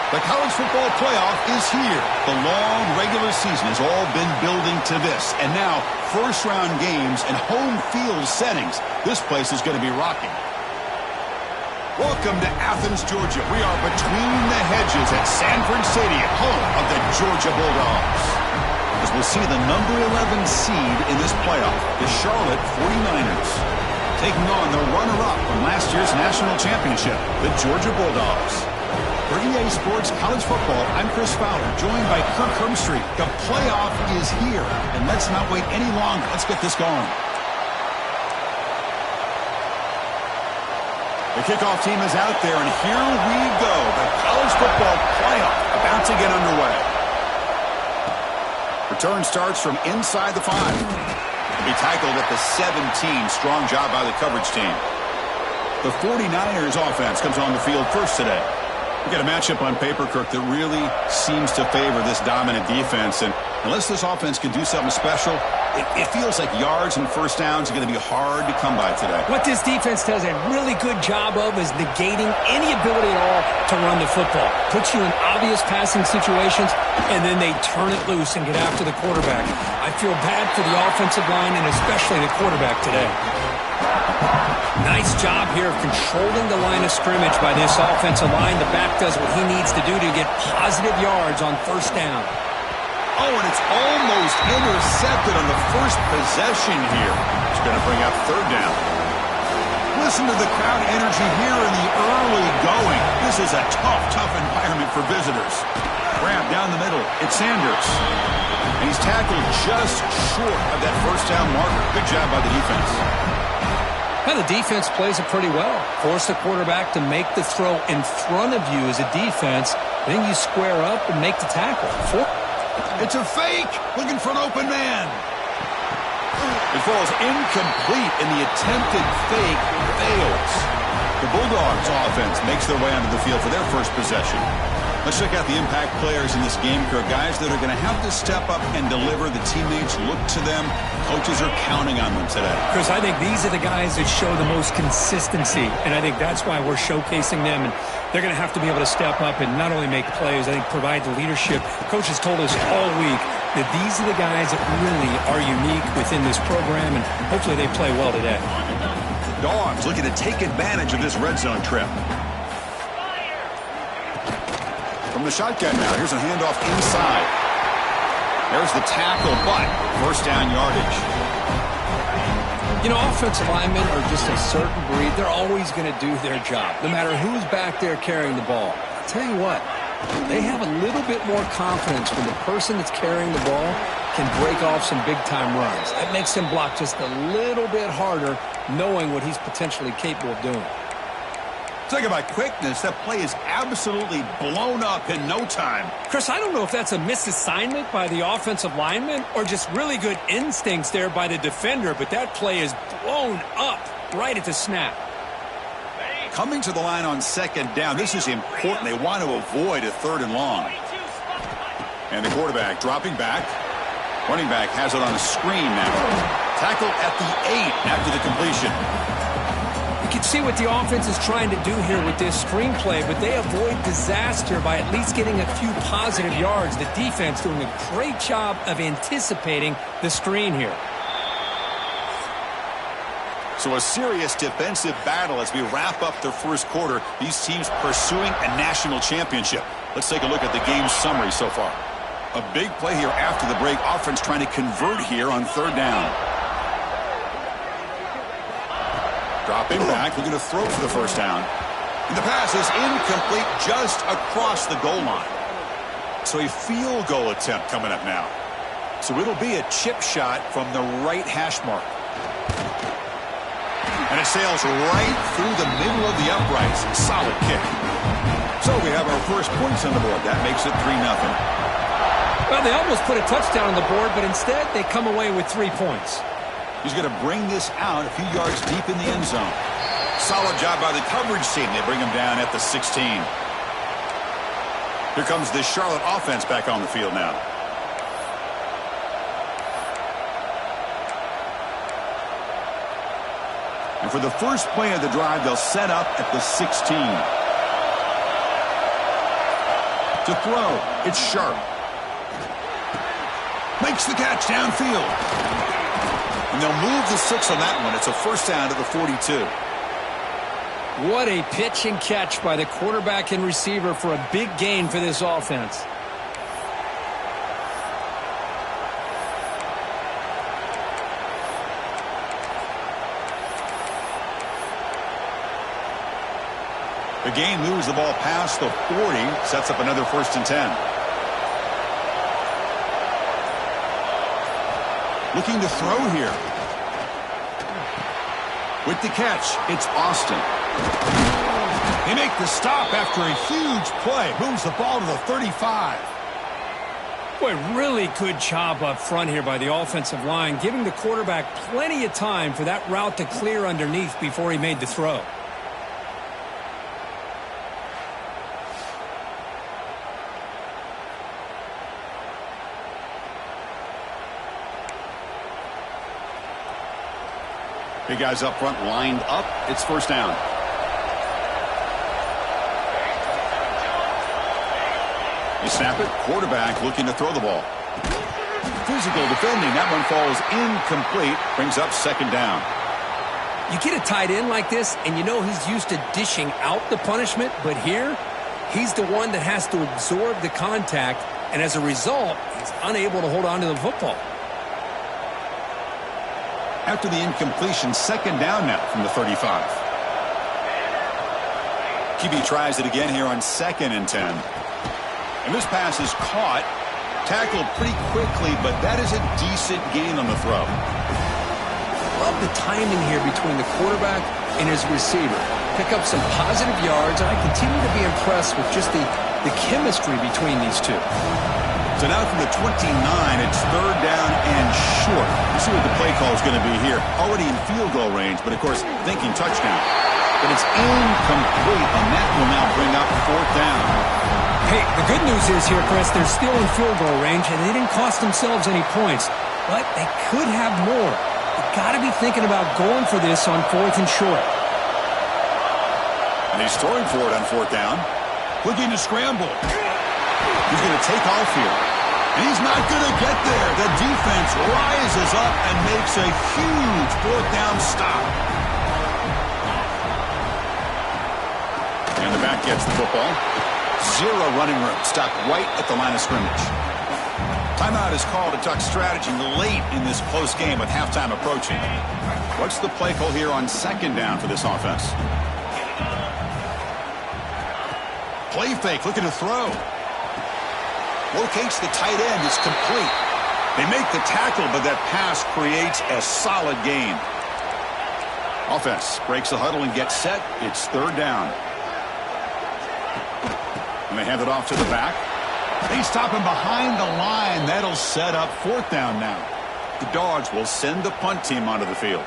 The college football playoff is here. The long regular season has all been building to this. And now, first-round games and home field settings. This place is going to be rocking. Welcome to Athens, Georgia. We are between the hedges at Sanford Stadium, home of the Georgia Bulldogs. As we'll see the number 11 seed in this playoff, the Charlotte 49ers, taking on the runner-up from last year's national championship, the Georgia Bulldogs. For EA Sports College Football, I'm Chris Fowler, joined by Kirk Herbstreit. The playoff is here, and let's not wait any longer. Let's get this going. The kickoff team is out there, and here we go. The college football playoff about to get underway. Return starts from inside the 5. He tackled at the 17. Strong job by the coverage team. The 49ers offense comes on the field first today. We got a matchup on paper, Kirk, that really seems to favor this dominant defense. And unless this offense can do something special, it feels like yards and first downs are going to be hard to come by today. What this defense does a really good job of is negating any ability at all to run the football. Puts you in obvious passing situations, and then they turn it loose and get after the quarterback. I feel bad for the offensive line and especially the quarterback today. Nice job here of controlling the line of scrimmage by this offensive line. The back does what he needs to do to get positive yards on first down. Oh, and it's almost intercepted on the first possession here. It's going to bring up third down. Listen to the crowd energy here in the early going. This is a tough environment for visitors. Grab down the middle. It's Sanders. And he's tackled just short of that first down marker. Good job by the defense. Well, the defense plays it pretty well. Force the quarterback to make the throw in front of you as a defense. Then you square up and make the tackle. It's a fake. Looking for an open man. It falls incomplete, and the attempted fake fails. The Bulldogs offense makes their way onto the field for their first possession. Let's check out the impact players in this game, Kirk. Guys that are going to have to step up and deliver. The teammates look to them. Coaches are counting on them today. Chris, I think these are the guys that show the most consistency, and I think that's why we're showcasing them. And they're going to have to be able to step up and not only make plays, I think provide the leadership. Coach has told us all week that these are the guys that really are unique within this program, and hopefully they play well today. Dogs looking to take advantage of this red zone trip. From the shotgun now, here's a handoff inside. There's the tackle, but first down yardage. You know, offensive linemen are just a certain breed. They're always going to do their job, no matter who's back there carrying the ball. I'll tell you what, they have a little bit more confidence when the person that's carrying the ball can break off some big-time runs. That makes him block just a little bit harder, knowing what he's potentially capable of doing. Talk about quickness. That play is absolutely blown up in no time. Chris, I don't know if that's a misassignment by the offensive lineman or just really good instincts there by the defender, but that play is blown up right at the snap. Coming to the line on second down. This is important. They want to avoid a third and long. And the quarterback dropping back. Running back has it on a screen now. Tackle at the 8 after the completion. You can see what the offense is trying to do here with this screenplay, but they avoid disaster by at least getting a few positive yards. The defense doing a great job of anticipating the screen here. So a serious defensive battle as we wrap up the first quarter. These teams pursuing a national championship. Let's take a look at the game summary so far. A big play here after the break. Offense trying to convert here on third down. Dropping back, looking to throw for the first down. And the pass is incomplete just across the goal line. So a field goal attempt coming up now. So it'll be a chip shot from the right hash mark. And it sails right through the middle of the uprights. Solid kick. So we have our first points on the board. That makes it 3-0. Well, they almost put a touchdown on the board, but instead they come away with 3 points. He's going to bring this out a few yards deep in the end zone. Solid job by the coverage team. They bring him down at the 16. Here comes the Charlotte offense back on the field now. And for the first play of the drive, they'll set up at the 16. To throw, it's Sharp. Makes the catch downfield. And they'll move the 6 on that one. It's a first down to the 42. What a pitch and catch by the quarterback and receiver for a big gain for this offense. The gain moves the ball past the 40, sets up another first and 10. Looking to throw here. With the catch, it's Austin. They make the stop after a huge play. Moves the ball to the 35. Boy, really good job up front here by the offensive line, giving the quarterback plenty of time for that route to clear underneath before he made the throw. Big guys up front lined up. It's first down. They snap it. Quarterback looking to throw the ball. Physical defending. That one falls incomplete. Brings up second down. You get a tight end like this, and you know he's used to dishing out the punishment, but here, he's the one that has to absorb the contact, and as a result, he's unable to hold on to the football. After the incompletion, second down now from the 35. QB tries it again here on 2nd and 10. And this pass is caught, tackled pretty quickly, but that is a decent gain on the throw. Love the timing here between the quarterback and his receiver. Pick up some positive yards, and I continue to be impressed with just the chemistry between these two. So now from the 29, it's third down and short. You see what the play call is going to be here. Already in field goal range, but of course thinking touchdown. But it's incomplete, and that will now bring up fourth down. Hey, the good news is here, Chris, they're still in field goal range, and they didn't cost themselves any points. But they could have more. They've got to be thinking about going for this on 4th and short. And he's throwing for it on fourth down. Looking to scramble. He's going to take off here. And he's not going to get there. The defense rises up and makes a huge fourth down stop. And the back gets the football. Zero running room. Stopped right at the line of scrimmage. Timeout is called to talk strategy late in this close game with halftime approaching. What's the play call here on second down for this offense? Play fake, looking to throw. Locates the tight end. It's complete. They make the tackle, but that pass creates a solid gain. Offense breaks the huddle and gets set. It's third down. And they hand it off to the back. They stop him behind the line. That'll set up fourth down now. The Dogs will send the punt team onto the field.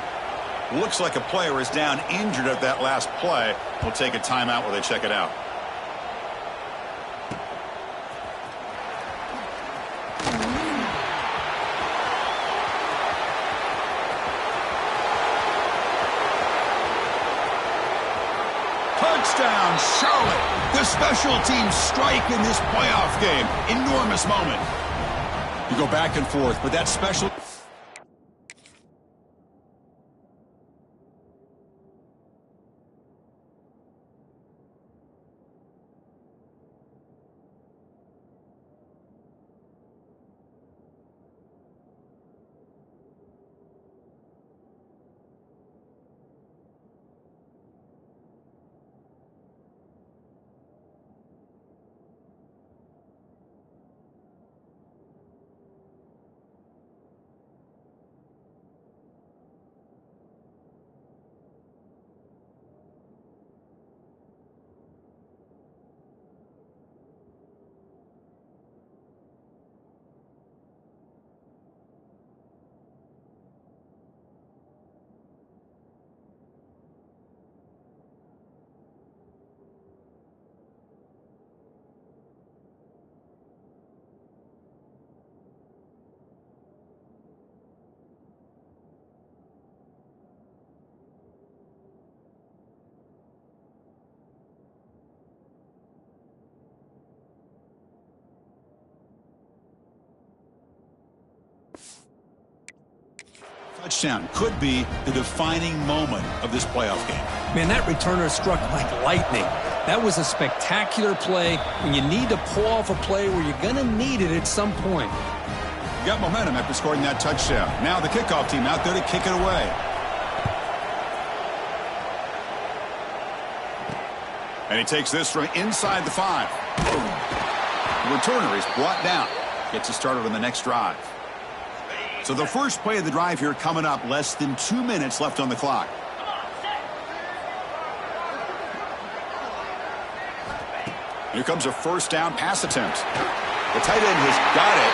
Looks like a player is down injured at that last play. We'll take a timeout while they check it out. Touchdown, Charlotte. The special teams strike in this playoff game. Enormous moment. You go back and forth, but that special... touchdown could be the defining moment of this playoff game. Man, that returner struck like lightning. That was a spectacular play when you need to pull off a play where you're going to need it at some point. You got momentum after scoring that touchdown. Now the kickoff team out there to kick it away. And he takes this from inside the 5. The returner is brought down. Gets us started on the next drive. So the first play of the drive here coming up, less than 2 minutes left on the clock. Here comes a first down pass attempt. The tight end has got it.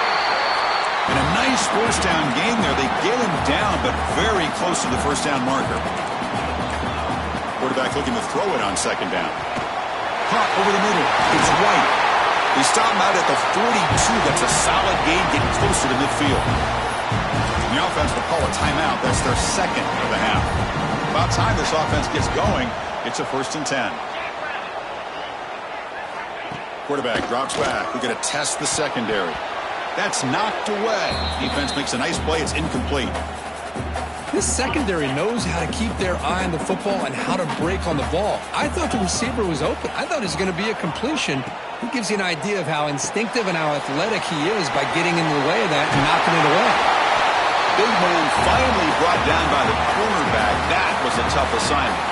And a nice first down gain there. They get him down, but very close to the first down marker. Quarterback looking to throw it on second down. Caught over the middle. It's White. They stop him out at the 42. That's a solid gain, getting closer to midfield. The offense will call a timeout. That's their second of the half. About time this offense gets going. It's a 1st and 10. Quarterback drops back. We're going to test the secondary. That's knocked away. Defense makes a nice play. It's incomplete. This secondary knows how to keep their eye on the football and how to break on the ball. I thought the receiver was open. I thought it was going to be a completion. He gives you an idea of how instinctive and how athletic he is by getting in the way of that and knocking it away. Big man finally brought down by the cornerback. That was a tough assignment.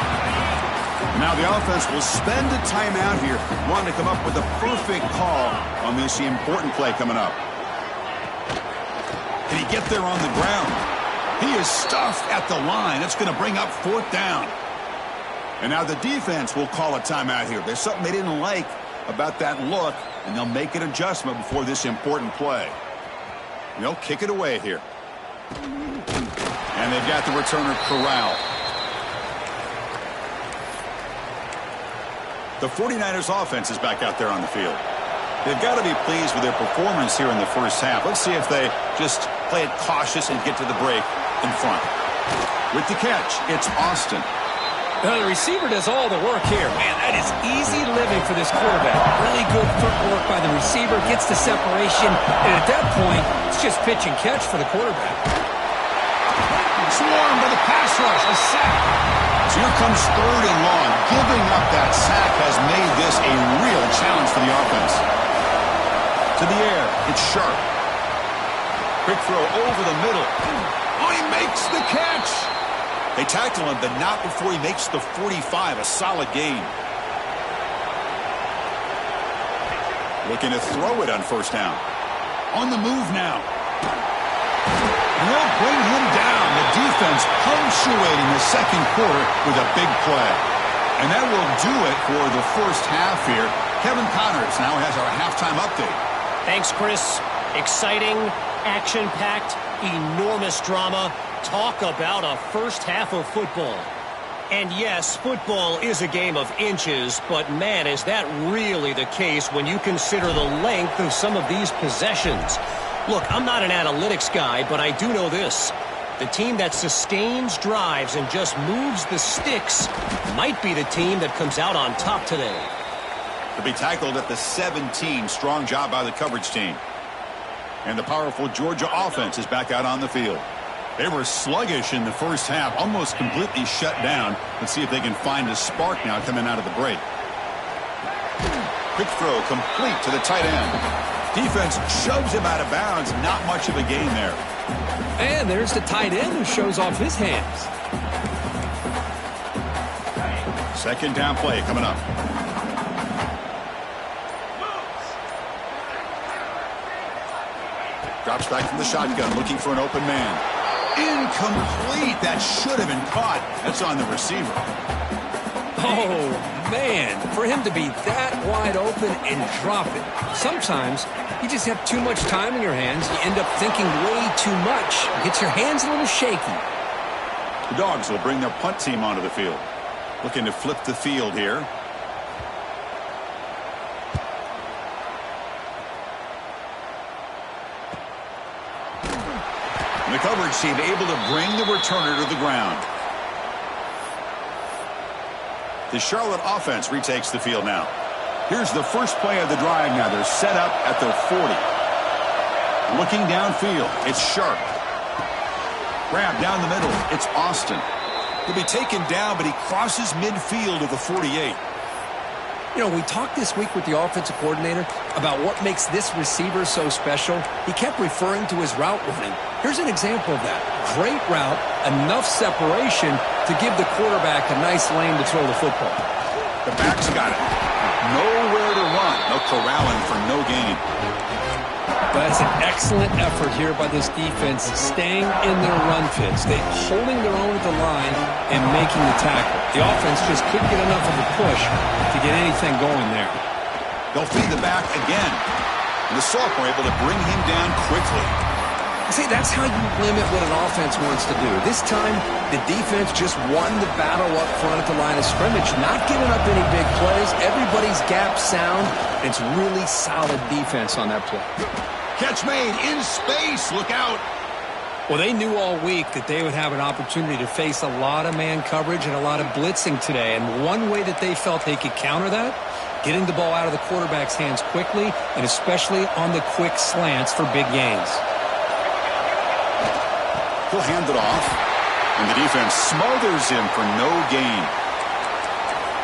Now the offense will spend a timeout here, wanting to come up with a perfect call on this important play coming up. Can he get there on the ground? He is stuffed at the line. It's going to bring up 4th down. And now the defense will call a timeout here. There's something they didn't like about that look, and they'll make an adjustment before this important play. They'll kick it away here. And they've got the returner corralled. The 49ers offense is back out there on the field. They've got to be pleased with their performance here in the first half. Let's see if they just play it cautious and get to the break in front. With the catch, it's Austin. Now, the receiver does all the work here. Man, that is easy living for this quarterback. Really good footwork by the receiver, gets the separation, and at that point, it's just pitch and catch for the quarterback. Swarmed by the pass rush, a sack. So here comes 3rd and long. Giving up that sack has made this a real challenge for the offense. To the air, it's Sharp. Quick throw over the middle. Oh, he makes the catch. They tackle him, but not before he makes the 45, a solid gain. Looking to throw it on first down. On the move now. Will bring him down. The defense punctuating the second quarter with a big play. And that will do it for the first half here. Kevin Connors now has our halftime update. Thanks, Chris. Exciting, action-packed, enormous drama. Talk about a first half of football. And yes, football is a game of inches, but man, is that really the case when you consider the length of some of these possessions. Look, I'm not an analytics guy, but I do know this. The team that sustains drives and just moves the sticks might be the team that comes out on top today. To be tackled at the 17. Strong job by the coverage team. And the powerful Georgia offense is back out on the field. They were sluggish in the first half, almost completely shut down. Let's see if they can find a spark now coming out of the break. Quick throw complete to the tight end. Defense shoves him out of bounds. Not much of a gain there. And there's the tight end who shows off his hands. Second down play coming up. Drops back from the shotgun, looking for an open man. Incomplete. That should have been caught. That's on the receiver. Oh, man. For him to be that wide open and drop it. Sometimes you just have too much time in your hands. You end up thinking way too much. It gets your hands a little shaky. The Dogs will bring their punt team onto the field. Looking to flip the field here. And the coverage team able to bring the returner to the ground. The Charlotte offense retakes the field now. Here's the first play of the drive now. They're set up at their 40. Looking downfield, it's Sharp. Grab down the middle. It's Austin. He'll be taken down, but he crosses midfield of the 48. You know, we talked this week with the offensive coordinator about what makes this receiver so special. He kept referring to his route running. Here's an example of that. Great route, enough separation to give the quarterback a nice lane to throw the football. The back's got it. Nowhere to run. No corralling for no gain. That's an excellent effort here by this defense, staying in their run fits. They're holding their own at the line and making the tackle. The offense just couldn't get enough of a push to get anything going there. They'll feed the back again. And the Salk were able to bring him down quickly. See, that's how you limit what an offense wants to do. This time, the defense just won the battle up front at the line of scrimmage, not giving up any big plays. Everybody's gap sound. It's really solid defense on that play. Catch made in space. Look out. Well, they knew all week that they would have an opportunity to face a lot of man coverage and a lot of blitzing today. And one way that they felt they could counter that, getting the ball out of the quarterback's hands quickly, and especially on the quick slants for big gains. He'll hand it off, and the defense smothers him for no gain.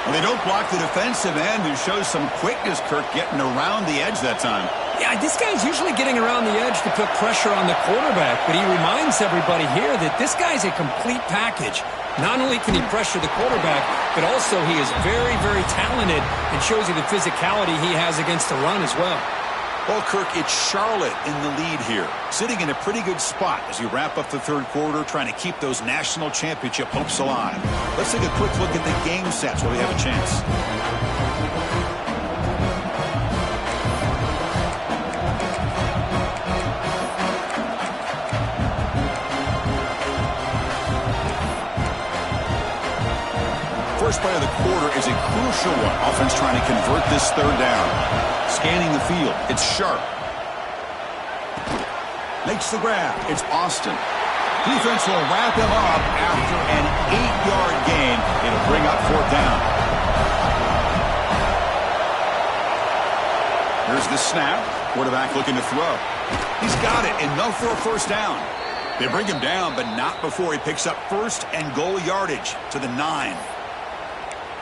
Well, they don't block the defensive end, who shows some quickness, Kirk, getting around the edge that time. Yeah, this guy's usually getting around the edge to put pressure on the quarterback, but he reminds everybody here that this guy's a complete package. Not only can he pressure the quarterback, but also he is very, very talented and shows you the physicality he has against the run as well. Well, Kirk, it's Charlotte in the lead here, sitting in a pretty good spot as we wrap up the third quarter, trying to keep those national championship hopes alive. Let's take a quick look at the game sets while we have a chance. First play of the quarter is a crucial one. Offense trying to convert this third down. Scanning the field. It's Sharp. Makes the grab. It's Austin. Defense will wrap him up after an 8-yard gain. It'll bring up fourth down. Here's the snap. Quarterback looking to throw. He's got it. Enough for a first down. They bring him down, but not before he picks up first and goal yardage to the 9.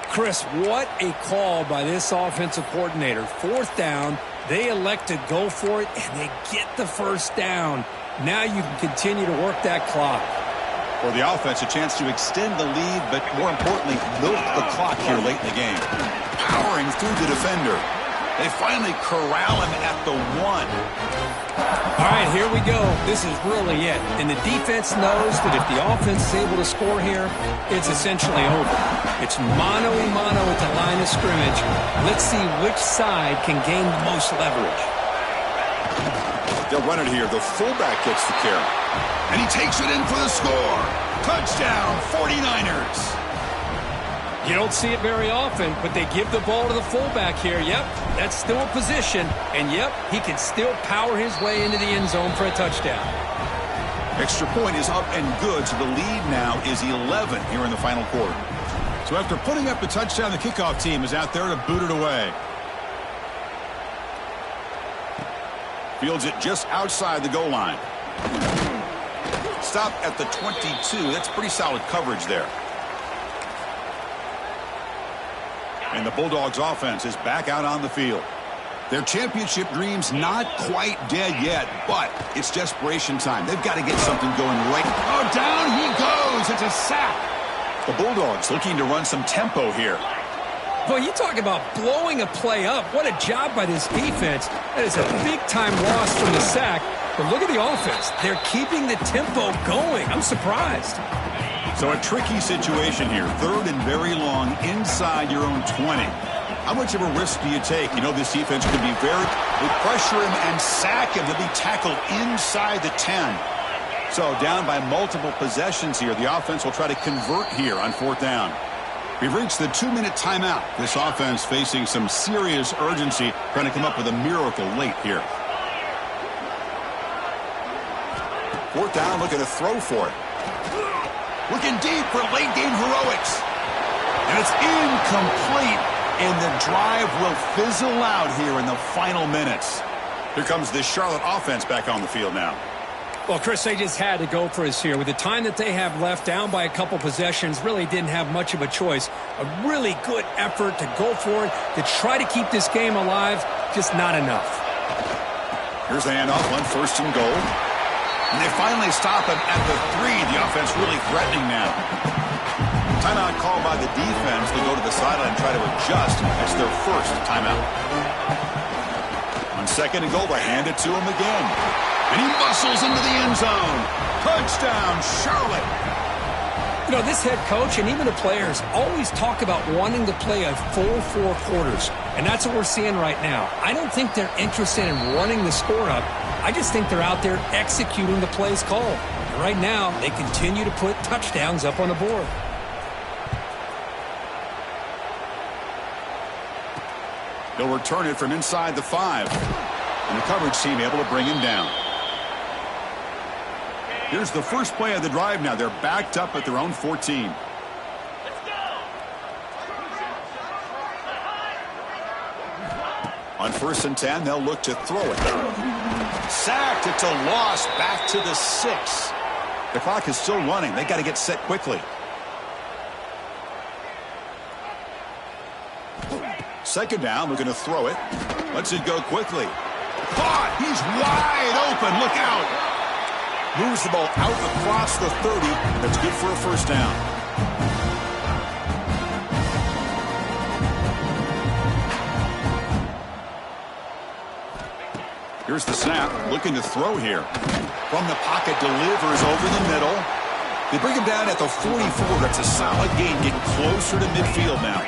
Chris, what a call by this offensive coordinator. Fourth down, they elect to go for it, and they get the first down. Now you can continue to work that clock. For the offense, a chance to extend the lead, but more importantly, milk the clock here late in the game. Powering through the defender. They finally corral him at the 1. All right, here we go. This is really it. And the defense knows that if the offense is able to score here, it's essentially over. It's mano-a-mano at the line of scrimmage. Let's see which side can gain the most leverage. They'll run it here. The fullback gets the carry. And he takes it in for the score. Touchdown, 49ers. You don't see it very often, but they give the ball to the fullback here. Yep, that's still a position. And, yep, he can still power his way into the end zone for a touchdown. Extra point is up and good, so the lead now is 11 here in the final quarter. So after putting up the touchdown, the kickoff team is out there to boot it away. Fields it just outside the goal line. Stop at the 22. That's pretty solid coverage there. And the Bulldogs offense is back out on the field. Their championship dreams not quite dead yet, but it's desperation time. They've got to get something going right. Oh, down he goes. It's a sack. The Bulldogs looking to run some tempo here. Boy, you talk about blowing a play up. What a job by this defense. That is a big-time loss from the sack. But look at the offense. They're keeping the tempo going. I'm surprised. So a tricky situation here. Third and very long inside your own 20. How much of a risk do you take? You know this defense could be they pressure him and sack him to be tackled inside the 10. So down by multiple possessions here. The offense will try to convert here on fourth down. We've reached the 2-minute timeout. This offense facing some serious urgency, trying to come up with a miracle late here. Fourth down, looking to throw for it. Looking deep for late game heroics. And it's incomplete. And the drive will fizzle out here in the final minutes. Here comes the Charlotte offense back on the field now. Well, Chris, they just had to go for us here. With the time that they have left, down by a couple possessions, really didn't have much of a choice. A really good effort to go for it, to try to keep this game alive, just not enough. Here's the handoff on 1st and goal. And they finally stop him at the 3. The offense really threatening now. Timeout called by the defense. They go to the sideline and try to adjust. That's their first timeout. On 2nd and goal, they hand it to him again. And he muscles into the end zone. Touchdown, Charlotte. You know, this head coach and even the players always talk about wanting to play a full 4 quarters. And that's what we're seeing right now. I don't think they're interested in running the score up. I just think they're out there executing the plays called. And right now, they continue to put touchdowns up on the board. They'll return it from inside the 5. And the coverage team able to bring him down. Here's the first play of the drive now. They're backed up at their own 14. On 1st and 10, they'll look to throw it. Sacked. It's a loss back to the 6. The clock is still running. They got to get set quickly. 2nd down, looking to throw it. Lets it go quickly. Caught! He's wide open. Look out! Moves the ball out across the 30. That's good for a 1st down. Here's the snap. Looking to throw here. From the pocket, delivers over the middle. They bring him down at the 44. That's a solid gain. Getting closer to midfield now.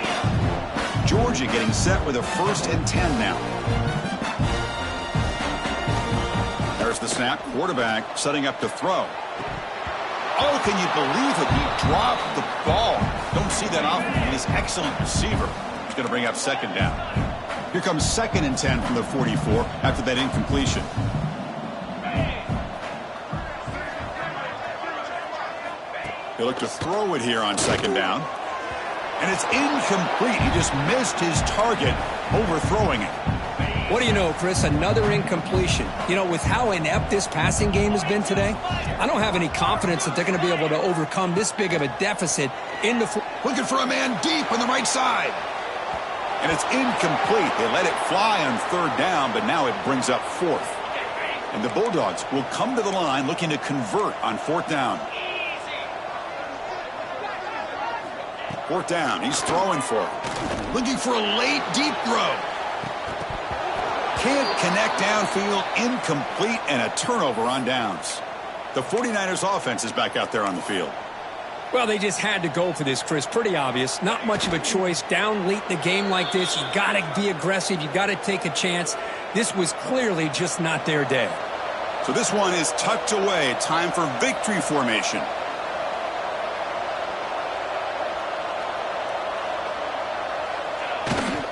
Georgia getting set with a 1st and 10 now. There's the snap. Quarterback setting up to throw. Oh, can you believe it? He dropped the ball. Don't see that often. And his excellent receiver is going to bring up 2nd down. Here comes 2nd and 10 from the 44 after that incompletion. He'll look to throw it here on 2nd down. And it's incomplete. He just missed his target, overthrowing it. What do you know, Chris? Another incompletion. You know, with how inept this passing game has been today, I don't have any confidence that they're going to be able to overcome this big of a deficit in the... Looking for a man deep on the right side. And it's incomplete. They let it fly on 3rd down, but now it brings up 4th. And the Bulldogs will come to the line looking to convert on 4th down. 4th down. He's throwing for it. Looking for a late, deep throw. Can't connect downfield, incomplete, and a turnover on downs. The 49ers offense is back out there on the field. Well, they just had to go for this, Chris. Pretty obvious. Not much of a choice. Down late in the game like this, you got to be aggressive. You got to take a chance. This was clearly just not their day. So this one is tucked away. Time for victory formation.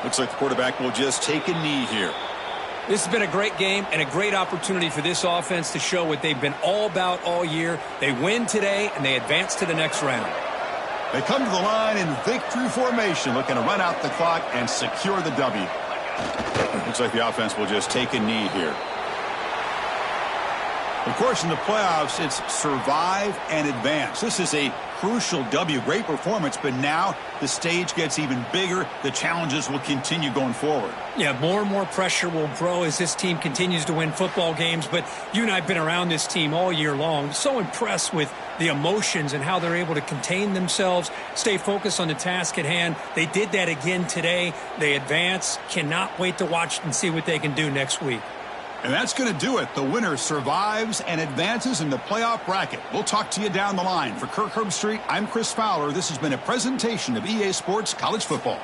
Looks like the quarterback will just take a knee here. This has been a great game and a great opportunity for this offense to show what they've been all about all year. They win today, and they advance to the next round. They come to the line in victory formation, looking to run out the clock and secure the W. Looks like the offense will just take a knee here. Of course, in the playoffs, it's survive and advance. This is a crucial W. Great performance, but now the stage gets even bigger. The challenges will continue going forward. Yeah, more and more pressure will grow as this team continues to win football games, but you and I have been around this team all year long. So impressed with the emotions and how they're able to contain themselves, stay focused on the task at hand. They did that again today. They advance. Cannot wait to watch and see what they can do next week. And that's going to do it. The winner survives and advances in the playoff bracket. We'll talk to you down the line. For Kirk Herbstreit, I'm Chris Fowler. This has been a presentation of EA Sports College Football.